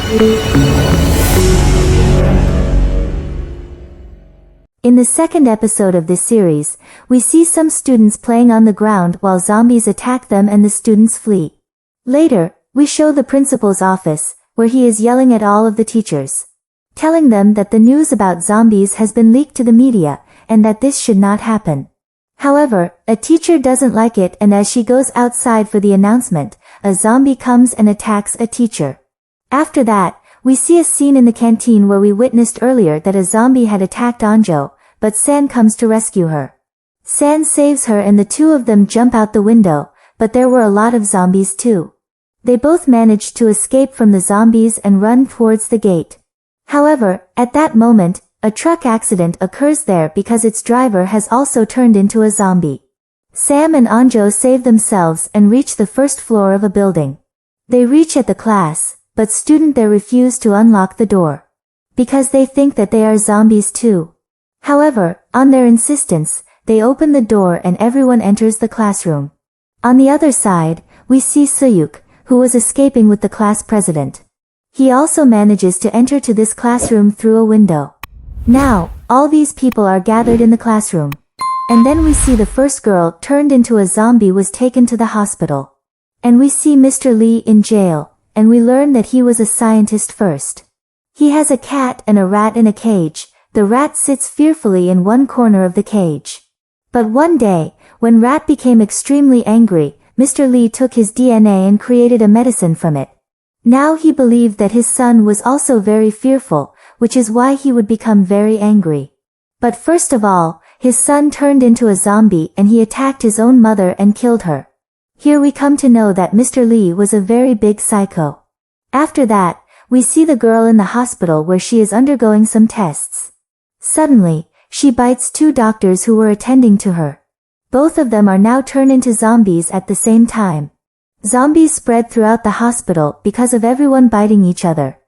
In the second episode of this series, we see some students playing on the ground while zombies attack them and the students flee. Later, we show the principal's office, where he is yelling at all of the teachers, telling them that the news about zombies has been leaked to the media, and that this should not happen. However, a teacher doesn't like it, and as she goes outside for the announcement, a zombie comes and attacks a teacher. After that, we see a scene in the canteen where we witnessed earlier that a zombie had attacked Anjo, but San comes to rescue her. San saves her and the two of them jump out the window, but there were a lot of zombies too. They both managed to escape from the zombies and run towards the gate. However, at that moment, a truck accident occurs there because its driver has also turned into a zombie. Sam and Anjo save themselves and reach the first floor of a building. They reach at the class, but students there refuse to unlock the door, because they think that they are zombies too. However, on their insistence, they open the door and everyone enters the classroom. On the other side, we see Suyuk, who was escaping with the class president. He also manages to enter to this classroom through a window. Now, all these people are gathered in the classroom. And then we see the first girl turned into a zombie was taken to the hospital. And we see Mr. Lee in jail, and we learn that he was a scientist first. He has a cat and a rat in a cage. The rat sits fearfully in one corner of the cage. But one day, when Rat became extremely angry, Mr. Lee took his DNA and created a medicine from it. Now he believed that his son was also very fearful, which is why he would become very angry. But first of all, his son turned into a zombie and he attacked his own mother and killed her. Here we come to know that Mr. Lee was a very big psycho. After that, we see the girl in the hospital where she is undergoing some tests. Suddenly, she bites two doctors who were attending to her. Both of them are now turned into zombies at the same time. Zombies spread throughout the hospital because of everyone biting each other.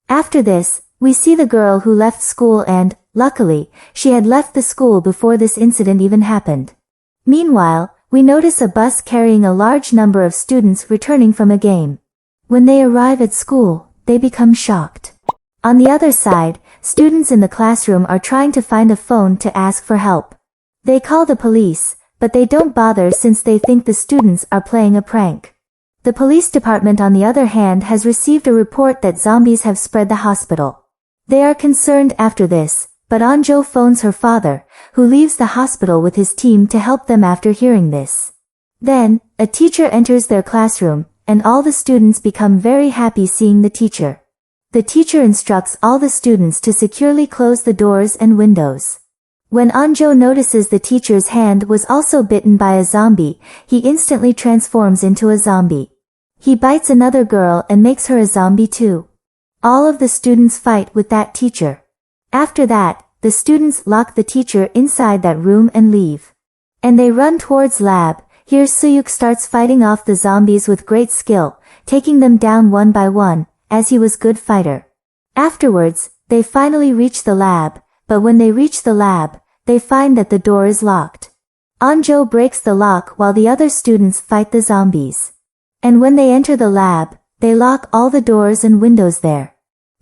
After this, we see the girl who left school and, luckily, she had left the school before this incident even happened. Meanwhile, we notice a bus carrying a large number of students returning from a game. When they arrive at school, they become shocked. On the other side, students in the classroom are trying to find a phone to ask for help. They call the police, but they don't bother since they think the students are playing a prank. The police department on the other hand has received a report that zombies have spread the hospital. They are concerned after this, but Anjo phones her father, who leaves the hospital with his team to help them after hearing this. Then, a teacher enters their classroom, and all the students become very happy seeing the teacher. The teacher instructs all the students to securely close the doors and windows. When Anjo notices the teacher's hand was also bitten by a zombie, he instantly transforms into a zombie. He bites another girl and makes her a zombie too. All of the students fight with that teacher. After that, the students lock the teacher inside that room and leave. And they run towards lab. Here Suyuk starts fighting off the zombies with great skill, taking them down one by one, as he was good fighter. Afterwards, they finally reach the lab, but when they reach the lab, they find that the door is locked. Anjo breaks the lock while the other students fight the zombies. And when they enter the lab, they lock all the doors and windows there.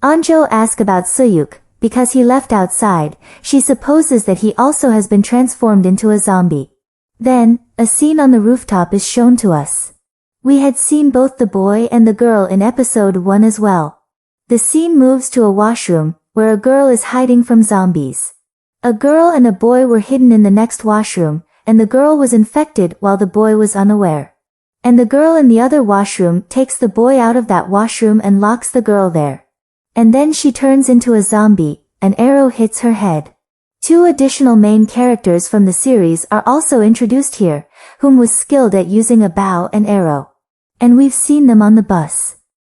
Anjo asks about Suyuk, because he left outside. She supposes that he also has been transformed into a zombie. Then, a scene on the rooftop is shown to us. We had seen both the boy and the girl in episode 1 as well. The scene moves to a washroom, where a girl is hiding from zombies. A girl and a boy were hidden in the next washroom, and the girl was infected while the boy was unaware. And the girl in the other washroom takes the boy out of that washroom and locks the girl there. And then she turns into a zombie, an arrow hits her head. Two additional main characters from the series are also introduced here, whom was skilled at using a bow and arrow. And we've seen them on the bus.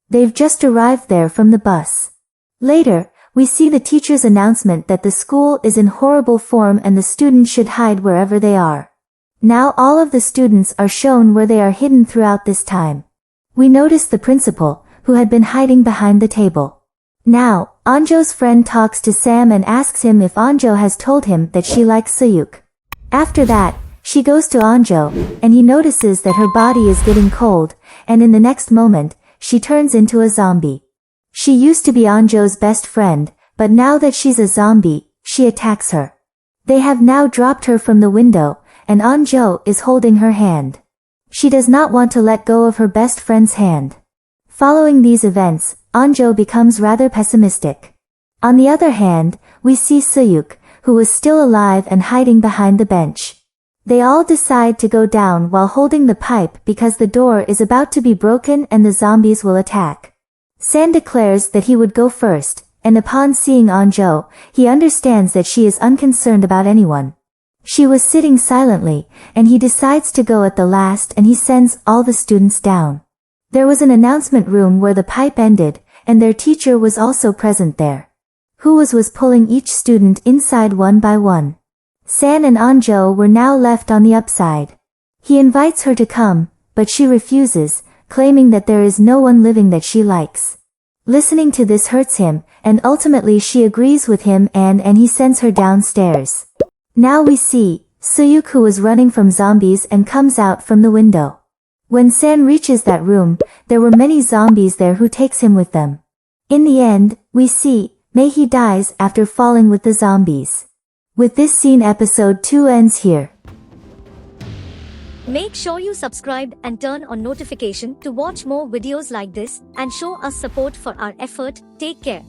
They've just arrived there from the bus. Later, we see the teacher's announcement that the school is in horrible form and the students should hide wherever they are. Now all of the students are shown where they are hidden throughout this time. We notice the principal, who had been hiding behind the table. Now, Anjo's friend talks to Sam and asks him if Anjo has told him that she likes Suyuk. After that, she goes to Anjo, and he notices that her body is getting cold, and in the next moment, she turns into a zombie. She used to be Anjo's best friend, but now that she's a zombie, she attacks her. They have now dropped her from the window, and Anjo is holding her hand. She does not want to let go of her best friend's hand. Following these events, Anjo becomes rather pessimistic. On the other hand, we see Suyuk, who was still alive and hiding behind the bench. They all decide to go down while holding the pipe because the door is about to be broken and the zombies will attack. San declares that he would go first, and upon seeing Anjo, he understands that she is unconcerned about anyone. She was sitting silently, and he decides to go at the last and he sends all the students down. There was an announcement room where the pipe ended, and their teacher was also present there. Who was pulling each student inside one by one. San and Anjo were now left on the upside. He invites her to come, but she refuses, claiming that there is no one living that she likes. Listening to this hurts him, and ultimately she agrees with him and he sends her downstairs. Now we see Suyuk, who was running from zombies and comes out from the window. When San reaches that room, there were many zombies there who takes him with them. In the end, we see Mei dies after falling with the zombies. With this scene, episode 2 ends here. Make sure you subscribe and turn on notification to watch more videos like this and show us support for our effort. Take care.